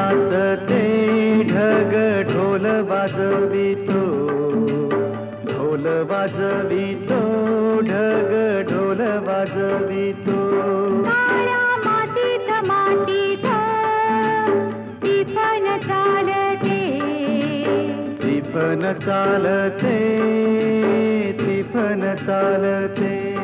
नाचते ढग ढोल वाजवितो, ढोल वाजवितो ढग ढोल वाजवितो. काळ्या मातीत मातीत टिपण चालते, टिपण चालते, टिपण चालते.